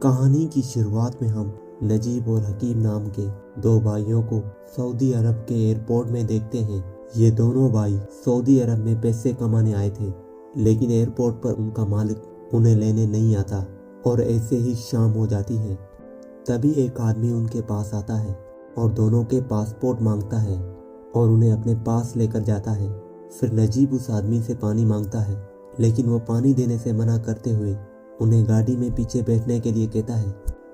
कहानी की शुरुआत में हम नजीब और हकीम नाम के दो भाइयों को सऊदी अरब के एयरपोर्ट में देखते हैं। ये दोनों भाई सऊदी अरब में पैसे कमाने आए थे, लेकिन एयरपोर्ट पर उनका मालिक उन्हें लेने नहीं आता और ऐसे ही शाम हो जाती है। तभी एक आदमी उनके पास आता है और दोनों के पासपोर्ट मांगता है और उन्हें अपने पास लेकर जाता है। फिर नजीब उस आदमी से पानी मांगता है, लेकिन वो पानी देने से मना करते हुए उन्हें गाड़ी में पीछे बैठने के लिए कहता है।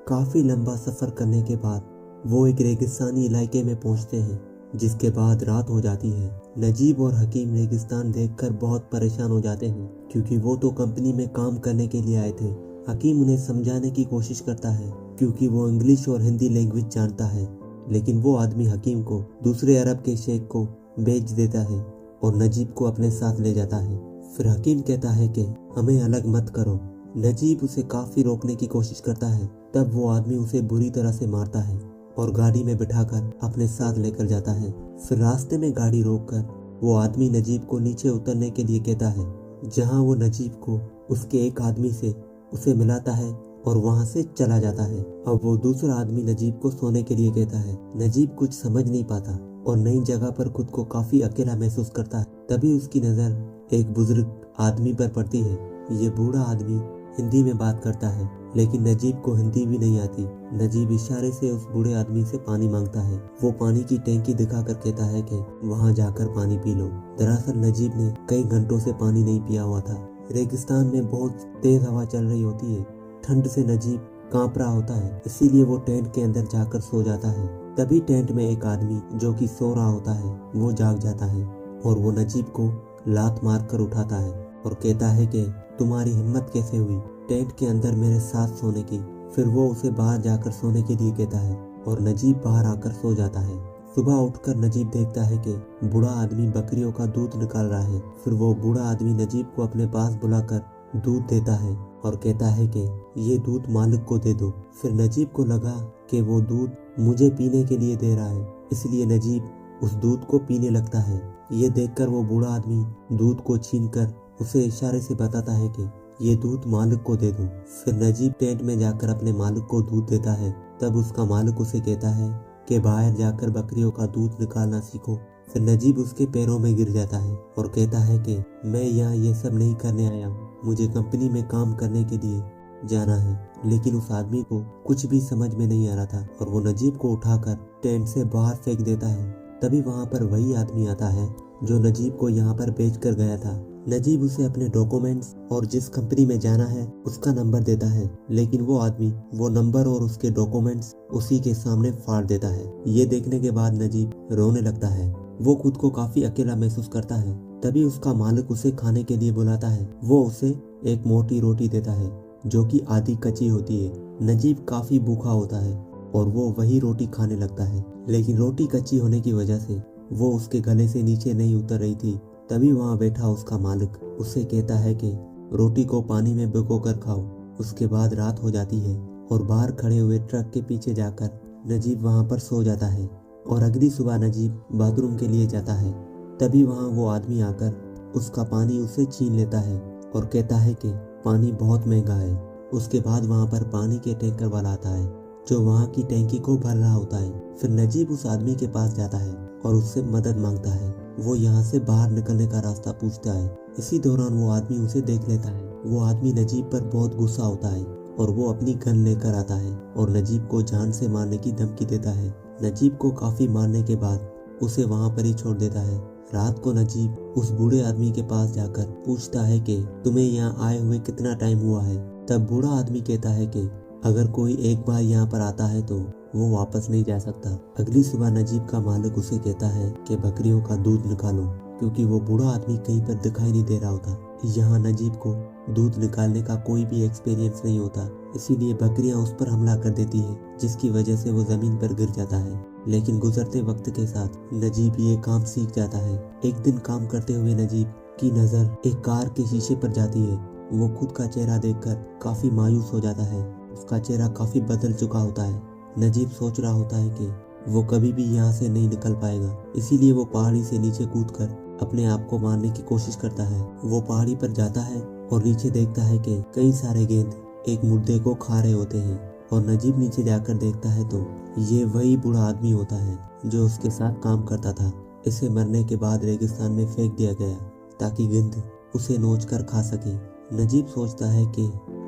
काफ़ी लंबा सफ़र करने के बाद वो एक रेगिस्तानी इलाके में पहुंचते हैं, जिसके बाद रात हो जाती है। नजीब और हकीम रेगिस्तान देखकर बहुत परेशान हो जाते हैं, क्योंकि वो तो कंपनी में काम करने के लिए आए थे। हकीम उन्हें समझाने की कोशिश करता है, क्योंकि वो इंग्लिश और हिंदी लैंग्वेज जानता है, लेकिन वो आदमी हकीम को दूसरे अरब के शेख को बेच देता है और नजीब को अपने साथ ले जाता है। फिर हकीम कहता है कि हमें अलग मत करो। नजीब उसे काफ़ी रोकने की कोशिश करता है, तब वो आदमी उसे बुरी तरह से मारता है और गाड़ी में बिठाकर अपने साथ लेकर जाता है। फिर रास्ते में गाड़ी रोककर वो आदमी नजीब को नीचे उतरने के लिए कहता है, जहां वो नजीब को उसके एक आदमी से उसे मिलाता है और वहां से चला जाता है। अब वो दूसरा आदमी नजीब को सोने के लिए कहता है। नजीब कुछ समझ नहीं पाता और नई जगह पर खुद को काफ़ी अकेला महसूस करता है। तभी उसकी नज़र एक बुजुर्ग आदमी पर पड़ती है। ये बूढ़ा आदमी हिंदी में बात करता है, लेकिन नजीब को हिंदी भी नहीं आती। नजीब इशारे से उस बूढ़े आदमी से पानी मांगता है। वो पानी की टैंकी दिखाकर कहता है कि वहां जाकर पानी पी लो। दरअसल नजीब ने कई घंटों से पानी नहीं पिया हुआ था। रेगिस्तान में बहुत तेज हवा चल रही होती है। ठंड से नजीब कांप रहा होता है, इसीलिए वो टेंट के अंदर जाकर सो जाता है। तभी टेंट में एक आदमी जो कि सो रहा होता है वो जाग जाता है और वो नजीब को लात मार कर उठाता है और कहता है कि तुम्हारी हिम्मत कैसे हुई टेंट के अंदर मेरे साथ सोने की। फिर वो उसे बाहर जाकर सोने के लिए कहता है और नजीब बाहर आकर सो जाता है। सुबह उठकर नजीब देखता है कि बूढ़ा आदमी बकरियों का दूध निकाल रहा है। फिर वो बूढ़ा आदमी नजीब को अपने पास बुलाकर दूध देता है और कहता है कि ये दूध मालिक को दे दो। फिर नजीब को लगा कि वो दूध मुझे पीने के लिए दे रहा है, इसलिए नजीब उस दूध को पीने लगता है। ये देखकर वो बूढ़ा आदमी दूध को छीनकर उसे इशारे से बताता है कि ये दूध मालिक को दे दो। फिर नजीब टेंट में जाकर अपने मालिक को दूध देता है। तब उसका मालिक उसे कहता है कि बाहर जाकर बकरियों का दूध निकालना सीखो। फिर नजीब उसके पैरों में गिर जाता है और कहता है कि मैं यहाँ ये सब नहीं करने आया हूँ, मुझे कंपनी में काम करने के लिए जाना है। लेकिन उस आदमी को कुछ भी समझ में नहीं आ रहा था और वो नजीब को उठाकर टेंट से बाहर फेंक देता है। तभी वहाँ पर वही आदमी आता है जो नजीब को यहाँ पर बेच कर गया था। नजीब उसे अपने डॉक्यूमेंट्स और जिस कंपनी में जाना है उसका नंबर देता है, लेकिन वो आदमी वो नंबर और उसके डॉक्यूमेंट्स उसी के सामने फाड़ देता है। ये देखने के बाद नजीब रोने लगता है। वो खुद को काफी अकेला महसूस करता है। तभी उसका मालिक उसे खाने के लिए बुलाता है। वो उसे एक मोटी रोटी देता है जो कि आधी कच्ची होती है। नजीब काफी भूखा होता है और वो वही रोटी खाने लगता है, लेकिन रोटी कच्ची होने की वजह से वो उसके गले से नीचे नहीं उतर रही थी। तभी वहाँ बैठा उसका मालिक उससे कहता है कि रोटी को पानी में भिगोकर खाओ। उसके बाद रात हो जाती है और बाहर खड़े हुए ट्रक के पीछे जाकर नजीब वहाँ पर सो जाता है और अगली सुबह नजीब बाथरूम के लिए जाता है। तभी वहाँ वो आदमी आकर उसका पानी उससे छीन लेता है और कहता है कि पानी बहुत महंगा है। उसके बाद वहाँ पर पानी के टैंकर वाला आता है जो वहाँ की टैंकी को भर रहा होता है। फिर नजीब उस आदमी के पास जाता है और उससे मदद मांगता है। वो यहाँ से बाहर निकलने का रास्ता पूछता है। इसी दौरान वो आदमी उसे देख लेता है। वो आदमी नजीब पर बहुत गुस्सा होता है और वो अपनी गन लेकर आता है और नजीब को जान से मारने की धमकी देता है। नजीब को काफी मारने के बाद उसे वहाँ पर ही छोड़ देता है। रात को नजीब उस बूढ़े आदमी के पास जाकर पूछता है कि तुम्हें यहाँ आए हुए कितना टाइम हुआ है। तब बूढ़ा आदमी कहता है कि अगर कोई एक बार यहाँ पर आता है तो वो वापस नहीं जा सकता। अगली सुबह नजीब का मालिक उसे कहता है कि बकरियों का दूध निकालो, क्योंकि वो बूढ़ा आदमी कहीं पर दिखाई नहीं दे रहा होता। यहाँ नजीब को दूध निकालने का कोई भी एक्सपीरियंस नहीं होता, इसीलिए बकरियां उस पर हमला कर देती है, जिसकी वजह से वो जमीन पर गिर जाता है। लेकिन गुजरते वक्त के साथ नजीब ये काम सीख जाता है। एक दिन काम करते हुए नजीब की नज़र एक कार के शीशे पर जाती है। वो खुद का चेहरा देखकर काफी मायूस हो जाता है। उसका चेहरा काफी बदल चुका होता है। नजीब सोच रहा होता है कि वो कभी भी यहाँ से नहीं निकल पाएगा, इसीलिए वो पहाड़ी से नीचे कूदकर अपने आप को मारने की कोशिश करता है। वो पहाड़ी पर जाता है और नीचे देखता है कि कई सारे गेंद एक मुर्दे को खा रहे होते हैं और नजीब नीचे जाकर देखता है तो ये वही बूढ़ा आदमी होता है जो उसके साथ काम करता था। इसे मरने के बाद रेगिस्तान में फेंक दिया गया ताकि गिद्ध उसे नोच कर खा सके। नजीब सोचता है कि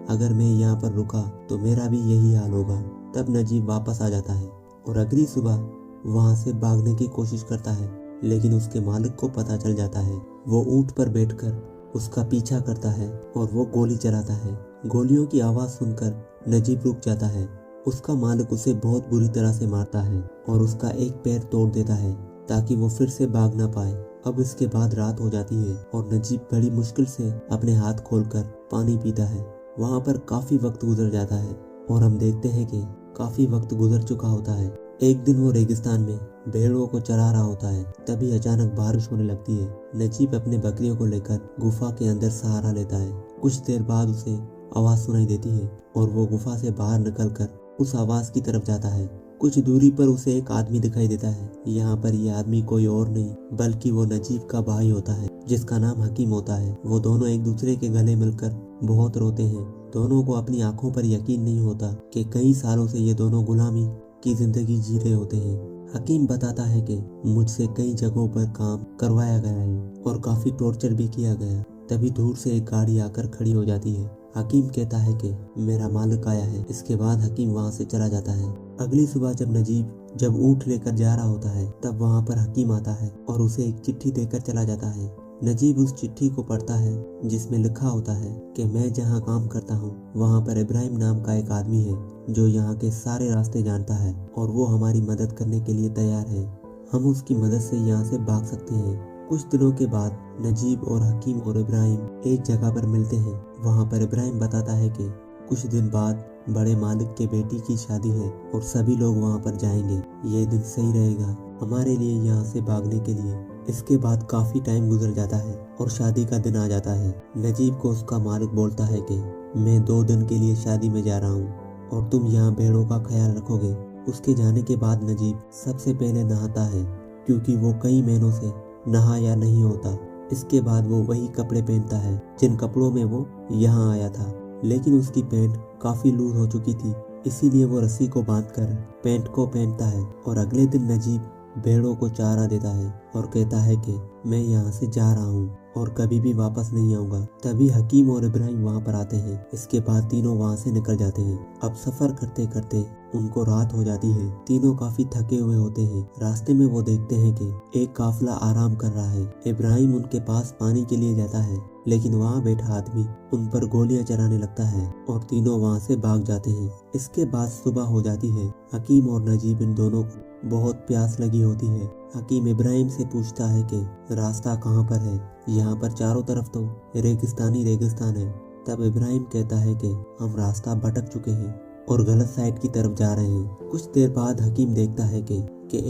अगर मैं यहाँ पर रुका तो मेरा भी यही हाल होगा। तब नजीब वापस आ जाता है और अगली सुबह वहाँ से भागने की कोशिश करता है, लेकिन उसके मालिक को पता चल जाता है। वो ऊंट पर बैठकर उसका पीछा करता है और वो गोली चलाता है। गोलियों की आवाज़ सुनकर नजीब रुक जाता है। उसका मालिक उसे बहुत बुरी तरह से मारता है और उसका एक पैर तोड़ देता है ताकि वो फिर से भाग ना पाए। अब इसके बाद रात हो जाती है और नजीब बड़ी मुश्किल से अपने हाथ खोलकर पानी पीता है। वहाँ पर काफी वक्त गुजर जाता है और हम देखते हैं कि काफी वक्त गुजर चुका होता है। एक दिन वो रेगिस्तान में भेड़ों को चरा रहा होता है, तभी अचानक बारिश होने लगती है। नजीब अपने बकरियों को लेकर गुफा के अंदर सहारा लेता है। कुछ देर बाद उसे आवाज सुनाई देती है और वो गुफा से बाहर निकलकर उस आवाज की तरफ जाता है। कुछ दूरी पर उसे एक आदमी दिखाई देता है। यहाँ पर ये आदमी कोई और नहीं बल्कि वो नजीब का भाई होता है जिसका नाम हकीम होता है। वो दोनों एक दूसरे के गले मिलकर बहुत रोते हैं। दोनों को अपनी आंखों पर यकीन नहीं होता कि कई सालों से ये दोनों गुलामी की जिंदगी जी रहे होते हैं। हकीम बताता है कि मुझसे कई जगहों पर काम करवाया गया है और काफी टॉर्चर भी किया गया। तभी दूर से एक गाड़ी आकर खड़ी हो जाती है। हकीम कहता है कि मेरा मालिक आया है। इसके बाद हकीम वहाँ से चला जाता है। अगली सुबह जब नजीब ऊँट लेकर जा रहा होता है तब वहाँ पर हकीम आता है और उसे एक चिट्ठी देकर चला जाता है। नजीब उस चिट्ठी को पढ़ता है जिसमें लिखा होता है कि मैं जहाँ काम करता हूँ वहाँ पर इब्राहिम नाम का एक आदमी है जो यहाँ के सारे रास्ते जानता है और वो हमारी मदद करने के लिए तैयार है। हम उसकी मदद से यहाँ से भाग सकते हैं। कुछ दिनों के बाद नजीब और हकीम और इब्राहिम एक जगह पर मिलते हैं। वहाँ पर इब्राहिम बताता है कि कुछ दिन बाद बड़े मालिक के बेटी की शादी है और सभी लोग वहाँ पर जाएंगे। ये दिन सही रहेगा हमारे लिए यहाँ से भागने के लिए। इसके बाद काफी टाइम गुजर जाता है और शादी का दिन आ जाता है। नजीब को उसका मालिक बोलता है कि मैं 2 दिन के लिए शादी में जा रहा हूँ और तुम यहाँ भेड़ों का ख्याल रखोगे। उसके जाने के बाद नजीब सबसे पहले नहाता है क्योंकि वो कई महीनों से नहाया नहीं होता। इसके बाद वो वही कपड़े पहनता है जिन कपड़ों में वो यहाँ आया था, लेकिन उसकी पैंट काफी लूज हो चुकी थी, इसीलिए वो रस्सी को बांधकर पैंट को पहनता है और अगले दिन नजीब भेड़ों को चारा देता है और कहता है कि मैं यहाँ से जा रहा हूँ और कभी भी वापस नहीं आऊंगा। तभी हकीम और इब्राहिम वहाँ पर आते हैं। इसके बाद तीनों वहाँ से निकल जाते हैं। अब सफर करते करते उनको रात हो जाती है। तीनों काफी थके हुए होते हैं। रास्ते में वो देखते हैं कि एक काफिला आराम कर रहा है। इब्राहिम उनके पास पानी के लिए जाता है, लेकिन वहाँ बैठा आदमी उन पर गोलियां चलाने लगता है और तीनों वहाँ से भाग जाते हैं। इसके बाद सुबह हो जाती है। हकीम और नजीब इन दोनों को बहुत प्यास लगी होती है। हकीम इब्राहिम से पूछता है कि रास्ता कहाँ पर है, यहाँ पर चारों तरफ तो रेगिस्तान है। तब इब्राहिम कहता है कि हम रास्ता भटक चुके हैं और गलत साइड की तरफ जा रहे हैं। कुछ देर बाद हकीम देखता है कि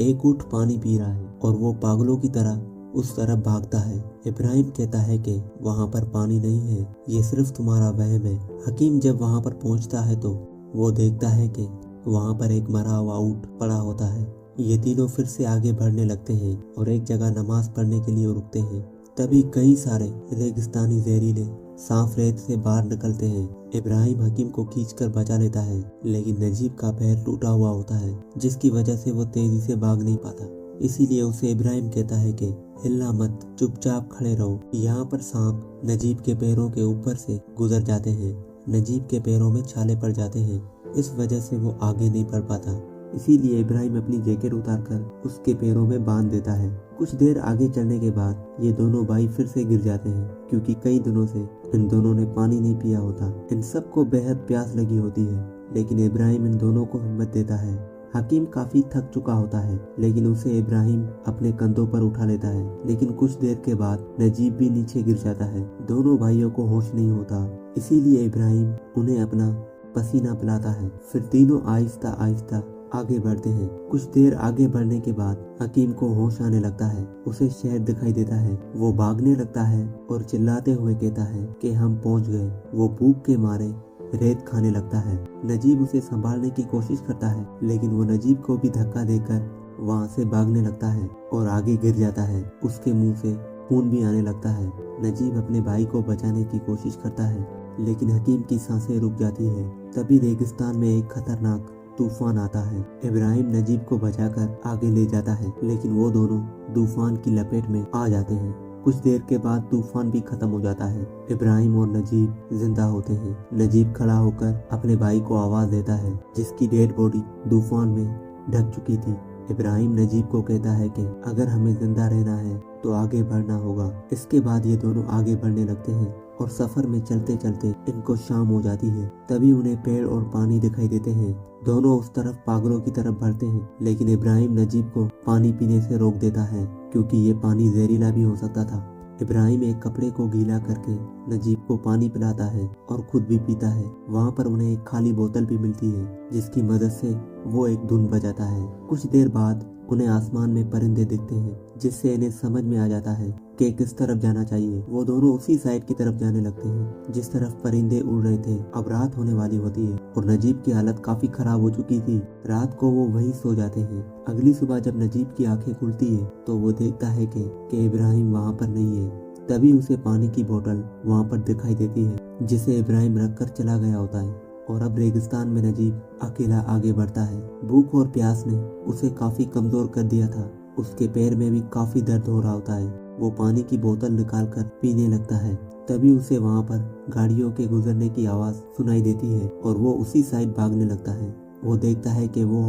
एक ऊंट पानी पी रहा है और वो पागलों की तरह उस तरफ भागता है। इब्राहिम कहता है कि वहाँ पर पानी नहीं है, ये सिर्फ तुम्हारा वहम है। हकीम जब वहाँ पर पहुँचता है तो वो देखता है कि वहाँ पर एक मरा हुआ ऊंट पड़ा होता है। ये तीनों फिर से आगे बढ़ने लगते हैं और एक जगह नमाज पढ़ने के लिए रुकते हैं। तभी कई सारे रेगिस्तानी जहरीले सांप रेत से बाहर निकलते हैं। इब्राहिम हकीम को खींचकर बचा लेता है, लेकिन नजीब का पैर टूटा हुआ होता है जिसकी वजह से वो तेजी से भाग नहीं पाता। इसीलिए उसे इब्राहिम कहता है कि हिलना मत, चुपचाप खड़े रहो। यहाँ पर सांप नजीब के पैरों के ऊपर से गुजर जाते हैं। नजीब के पैरों में छाले पड़ जाते हैं, इस वजह से वो आगे नहीं बढ़ पाता। इसीलिए इब्राहिम अपनी जैकेट उतारकर उसके पैरों में बांध देता है। कुछ देर आगे चलने के बाद ये दोनों भाई फिर से गिर जाते हैं क्योंकि कई दिनों से इन दोनों ने पानी नहीं पिया होता। इन सबको बेहद प्यास लगी होती है, लेकिन इब्राहिम इन दोनों को हिम्मत देता है। हकीम काफी थक चुका होता है, लेकिन उसे इब्राहिम अपने कंधों पर उठा लेता है। लेकिन कुछ देर के बाद नजीब भी नीचे गिर जाता है। दोनों भाइयों को होश नहीं होता, इसीलिए इब्राहिम उन्हें अपना पसीना पिलाता है। फिर तीनों आहिस्ता आहिस्ता आगे बढ़ते हैं। कुछ देर आगे बढ़ने के बाद हकीम को होश आने लगता है। उसे शहर दिखाई देता है। वो भागने लगता है और चिल्लाते हुए कहता है कि हम पहुंच गए। वो भूख के मारे रेत खाने लगता है। नजीब उसे संभालने की कोशिश करता है, लेकिन वो नजीब को भी धक्का देकर वहाँ से भागने लगता है और आगे गिर जाता है। उसके मुंह से खून भी आने लगता है। नजीब अपने भाई को बचाने की कोशिश करता है, लेकिन हकीम की सांसें रुक जाती है। तभी रेगिस्तान में एक खतरनाक तूफान आता है। इब्राहिम नजीब को बचाकर आगे ले जाता है, लेकिन वो दोनों तूफान की लपेट में आ जाते हैं। कुछ देर के बाद तूफान भी खत्म हो जाता है। इब्राहिम और नजीब जिंदा होते हैं। नजीब खड़ा होकर अपने भाई को आवाज देता है, जिसकी डेड बॉडी तूफान में ढक चुकी थी। इब्राहिम नजीब को कहता है कि अगर हमें जिंदा रहना है तो आगे बढ़ना होगा। इसके बाद ये दोनों आगे बढ़ने लगते हैं और सफर में चलते चलते इनको शाम हो जाती है। तभी उन्हें पेड़ और पानी दिखाई देते हैं। दोनों उस तरफ पागलों की तरफ बढ़ते हैं, लेकिन इब्राहिम नजीब को पानी पीने से रोक देता है, क्योंकि ये पानी जहरीला भी हो सकता था। इब्राहिम एक कपड़े को गीला करके नजीब को पानी पिलाता है और खुद भी पीता है। वहाँ पर उन्हें एक खाली बोतल भी मिलती है, जिसकी मदद से वो एक धुन बजाता है। कुछ देर बाद उन्हें आसमान में परिंदे दिखते हैं, जिससे इन्हें समझ में आ जाता है कि किस तरफ जाना चाहिए। वो दोनों उसी साइड की तरफ जाने लगते हैं जिस तरफ परिंदे उड़ रहे थे। अब रात होने वाली होती है और नजीब की हालत काफी खराब हो चुकी थी। रात को वो वहीं सो जाते हैं। अगली सुबह जब नजीब की आंखें खुलती है तो वो देखता है कि इब्राहिम वहाँ पर नहीं है। तभी उसे पानी की बोतल वहाँ पर दिखाई देती है, जिसे इब्राहिम रख कर चला गया होता है। और अब रेगिस्तान में नजीब अकेला आगे बढ़ता है। भूख और प्यास ने उसे काफी कमजोर कर दिया था। उसके पैर में भी काफी दर्द हो रहा होता है। वो पानी की बोतल निकालकर पीने लगता है। तभी उसे वहाँ पर गाड़ियों के गुजरने की आवाज सुनाई देती है और वो उसी साइड भागने लगता है। वो देखता है कि वो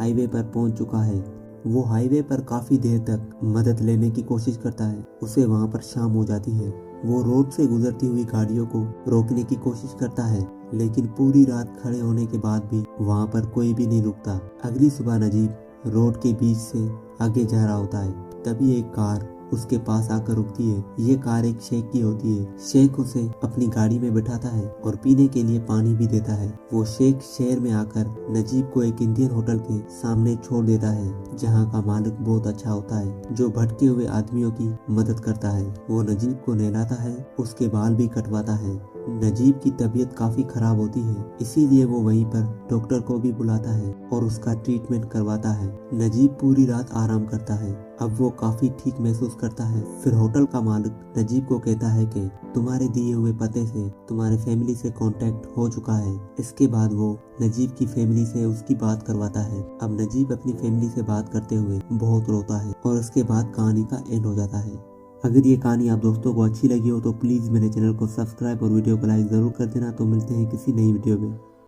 हाईवे पर पहुंच चुका है। वो हाईवे पर काफी देर तक मदद लेने की कोशिश करता है। उसे वहाँ पर शाम हो जाती है। वो रोड से गुजरती हुई गाड़ियों को रोकने की कोशिश करता है, लेकिन पूरी रात खड़े होने के बाद भी वहाँ पर कोई भी नहीं रुकता। अगली सुबह नजीब रोड के बीच से आगे जा रहा होता है। तभी एक कार उसके पास आकर रुकती है। ये कार एक शेख की होती है। शेख उसे अपनी गाड़ी में बिठाता है और पीने के लिए पानी भी देता है। वो शेख शहर में आकर नजीब को एक इंडियन होटल के सामने छोड़ देता है, जहाँ का मालिक बहुत अच्छा होता है, जो भटके हुए आदमियों की मदद करता है। वो नजीब को नहलाता है, उसके बाल भी कटवाता है। नजीब की तबीयत काफी खराब होती है, इसीलिए वो वहीं पर डॉक्टर को भी बुलाता है और उसका ट्रीटमेंट करवाता है। नजीब पूरी रात आराम करता है। अब वो काफी ठीक महसूस करता है। फिर होटल का मालिक नजीब को कहता है कि तुम्हारे दिए हुए पते से तुम्हारे फैमिली से कांटेक्ट हो चुका है। इसके बाद वो नजीब की फैमिली से उसकी बात करवाता है। अब नजीब अपनी फैमिली से बात करते हुए बहुत रोता है और उसके बाद कहानी का एंड हो जाता है। अगर ये कहानी आप दोस्तों को अच्छी लगी हो तो प्लीज़ मेरे चैनल को सब्सक्राइब और वीडियो को लाइक ज़रूर कर देना। तो मिलते हैं किसी नई वीडियो में।